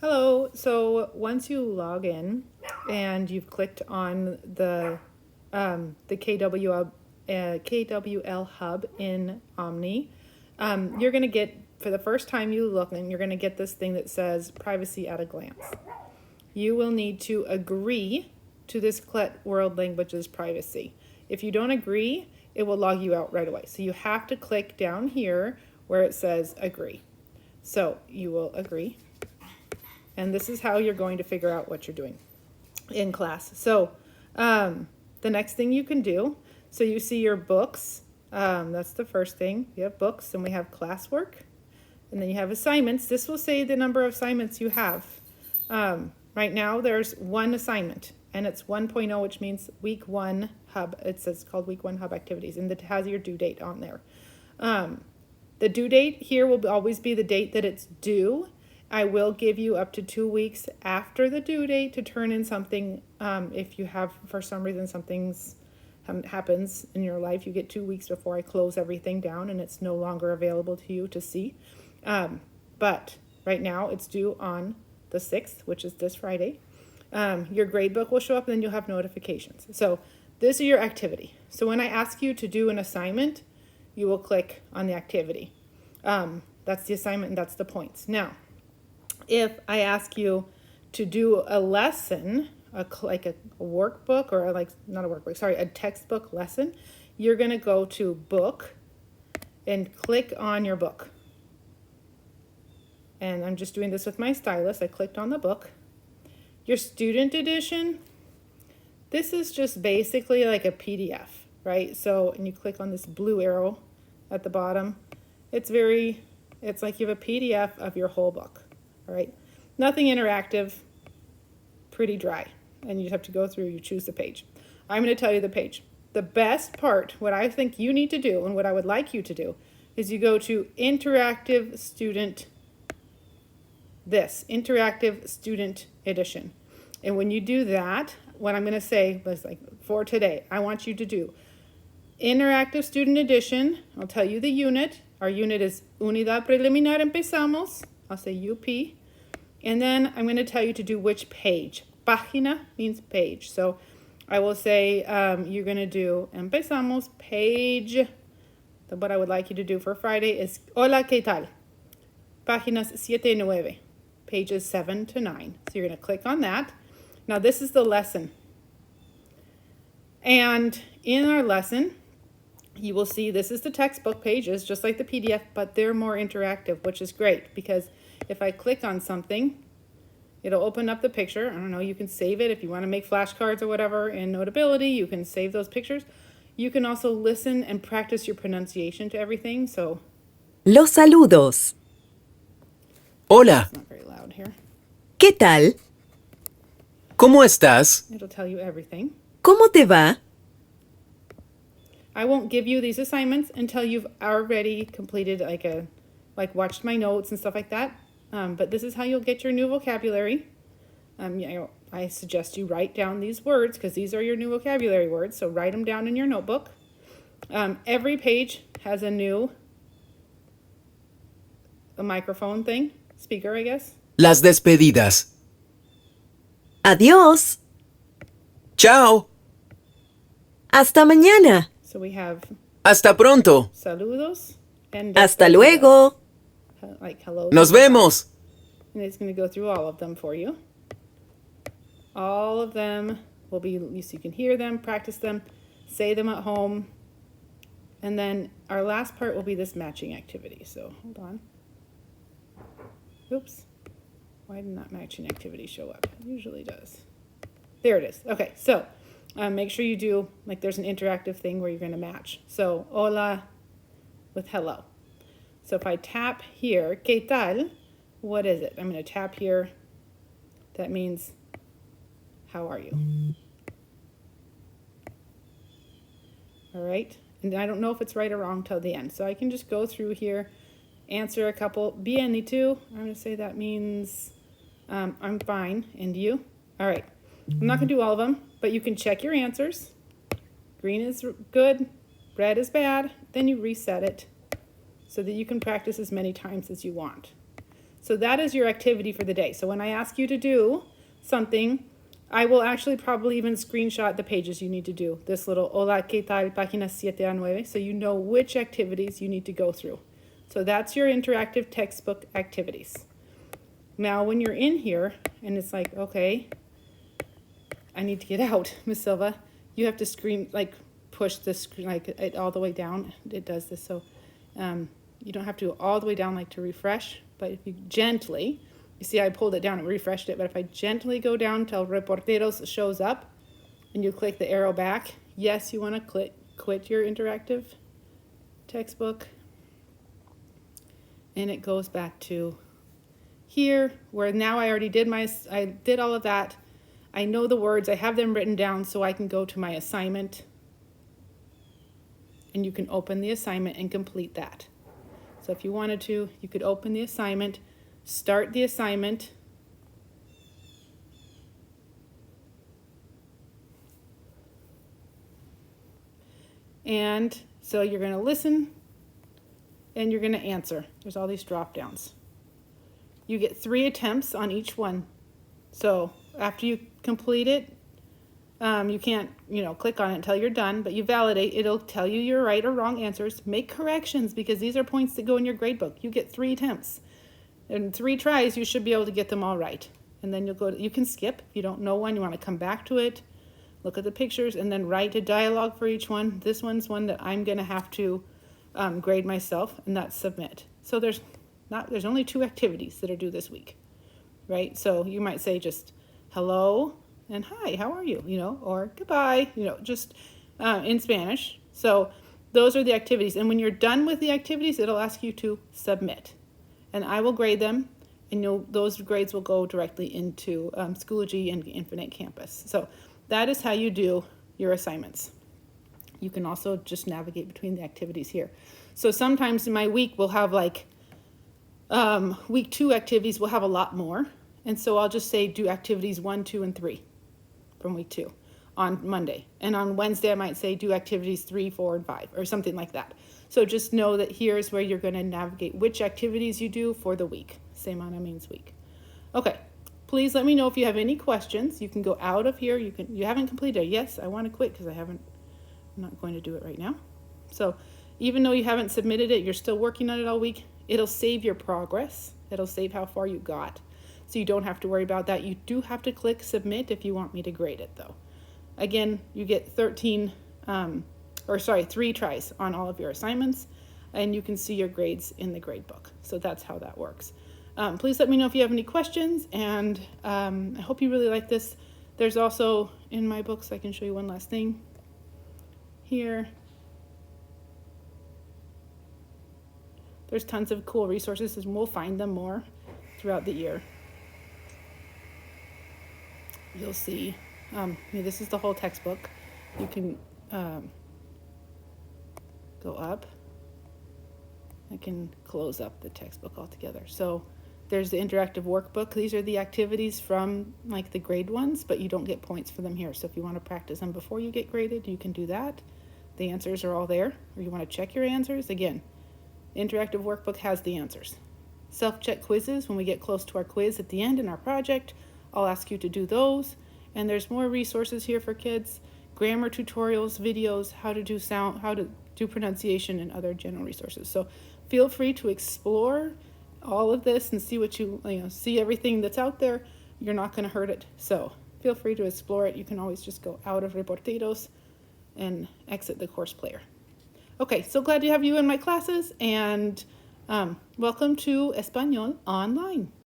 Hello. So once you log in and you've clicked on the KWL hub in Omni, you're going to get, for the first time you look in, you're going to get this thing that says privacy at a glance. You will need to agree to this CLET World Languages privacy. If you don't agree, it will log you out right away. So you have to click down here where it says agree. So you will agree. And this is how you're going to figure out what you're doing in class. So the next thing you can do, so you see your books. That's the first thing. You have books and we have classwork. And then you have assignments. This will say the number of assignments you have. Right now there's one assignment and it's 1.0, which means week 1 hub. It's called week 1 hub activities and it has your due date on there. The due date here will always be the date that it's due. I will give you up to 2 weeks after the due date to turn in something. If you have, for some reason, something's happens in your life, you get 2 weeks before I close everything down and it's no longer available to you to see. But right now it's due on the 6th, which is this Friday. Your grade book will show up and then you'll have notifications. So this is your activity. So when I ask you to do an assignment, you will click on the activity. That's the assignment and that's the points. Now, if I ask you to do a lesson, like a workbook or not a workbook, sorry, a textbook lesson, you're going to go to book and click on your book. And I'm just doing this with my stylus. I clicked on the book. Your student edition, this is just basically like a PDF, right? So, and you click on this blue arrow at the bottom. It's like you have a PDF of your whole book, all right? Nothing interactive, pretty dry. And you have to go through, you choose the page. I'm going to tell you the page. The best part, what I think you need to do and what I would like you to do is you go to interactive student edition. And when you do that, what I'm going to say was like for today, I want you to do interactive student edition. I'll tell you the unit. Our unit is Unidad Preliminar Empezamos. I'll say UP. And then I'm going to tell you to do which page. Página means page. So I will say you're going to do Empezamos page. What I would like you to do for Friday is Hola, ¿qué tal? Páginas 7 y 9. Pages 7 to 9. So you're going to click on that. Now this is the lesson. And in our lesson, you will see this is the textbook pages, just like the PDF, but they're more interactive, which is great because if I click on something, it'll open up the picture. I don't know, you can save it if you want to make flashcards or whatever in Notability. You can save those pictures. You can also listen and practice your pronunciation to everything. So, Los saludos. Hola, it's not very loud here. ¿Qué tal? ¿cómo estás? It'll tell you everything. ¿Cómo te va? I won't give you these assignments until you've already completed like watched my notes and stuff like that. But this is how you'll get your new vocabulary. I suggest you write down these words because these are your new vocabulary words. So write them down in your notebook. Every page has a microphone thing, speaker, I guess. Las despedidas. Adiós. Chao. Hasta mañana. So we have Hasta pronto. saludos and Hasta luego. like hello. Nos vemos. And it's going to go through all of them for you. All of them will be, so you can hear them, practice them, say them at home. And then our last part will be this matching activity. So hold on. Oops. Why did not matching activity show up? It usually does. There it is. Okay, so make sure you do, like there's an interactive thing where you're going to match. So hola with hello. So if I tap here, ¿qué tal? What is it? I'm going to tap here. That means, how are you? All right. And I don't know if it's right or wrong till the end. So I can just go through here, answer a couple. Bien, y tú? I'm going to say that means I'm fine. And you? All right. I'm not going to do all of them, but you can check your answers. Green is good. Red is bad. Then you reset it so that you can practice as many times as you want. So that is your activity for the day. So when I ask you to do something, I will actually probably even screenshot the pages you need to do. This little Hola, ¿qué tal? Páginas 7 a 9, so you know which activities you need to go through. So that's your interactive textbook activities. Now when you're in here and it's like, okay, I need to get out, Miss Silva, you have to push the screen it all the way down. It does this, so you don't have to go all the way down like to refresh, but if you gently, you see I pulled it down and refreshed it, but if I gently go down till Reporteros shows up and you click the arrow back, yes, you want to quit your interactive textbook, and it goes back to here where now I already did I did all of that. I know the words, I have them written down, so I can go to my assignment and you can open the assignment and complete that. So if you wanted to, you could open the assignment, start the assignment, and so you're going to listen and you're going to answer. There's all these drop downs. You get 3 attempts on each one. So after you complete it, you can't, click on it until you're done, but you validate. It'll tell you your right or wrong answers. Make corrections because these are points that go in your grade book. You get 3 attempts. In 3 tries, you should be able to get them all right. And then you can skip. If you don't know one, you want to come back to it, look at the pictures, and then write a dialogue for each one. This one's one that I'm going to have to grade myself, and that's submit. So there's only 2 activities that are due this week, right? So you might say just hello and hi, how are you? Or goodbye, just in Spanish. So those are the activities. And when you're done with the activities, it'll ask you to submit. And I will grade them, and those grades will go directly into Schoology and Infinite Campus. So that is how you do your assignments. You can also just navigate between the activities here. So sometimes in my week, we'll have week 2 activities, we'll have a lot more. And so I'll just say do activities 1, 2, and 3 from week 2 on Monday. And on Wednesday, I might say do activities 3, 4, and 5 or something like that. So just know that here's where you're going to navigate which activities you do for the week. Semana means week. Okay, please let me know if you have any questions. You can go out of here. You haven't completed it. Yes, I want to quit because I'm not going to do it right now. So even though you haven't submitted it, you're still working on it all week. It'll save your progress. It'll save how far you got. So you don't have to worry about that. You do have to click submit if you want me to grade it though. Again, you get 3 tries on all of your assignments, and you can see your grades in the grade book. So that's how that works. Please let me know if you have any questions, and I hope you really like this. There's also in my books, I can show you one last thing here. There's tons of cool resources, and we'll find them more throughout the year. You'll see, this is the whole textbook. You can go up. I can close up the textbook altogether. So there's the interactive workbook. These are the activities from the grade ones, but you don't get points for them here. So if you want to practice them before you get graded, you can do that. The answers are all there. Or you want to check your answers, again, the interactive workbook has the answers. Self-check quizzes, when we get close to our quiz at the end in our project, I'll ask you to do those. And there's more resources here for kids, grammar tutorials, videos, how to do sound, how to do pronunciation, and other general resources. So feel free to explore all of this and see what see everything that's out there. You're not going to hurt it. So feel free to explore it. You can always just go out of Reporteros and exit the course player. Okay, so glad to have you in my classes, and welcome to Español Online.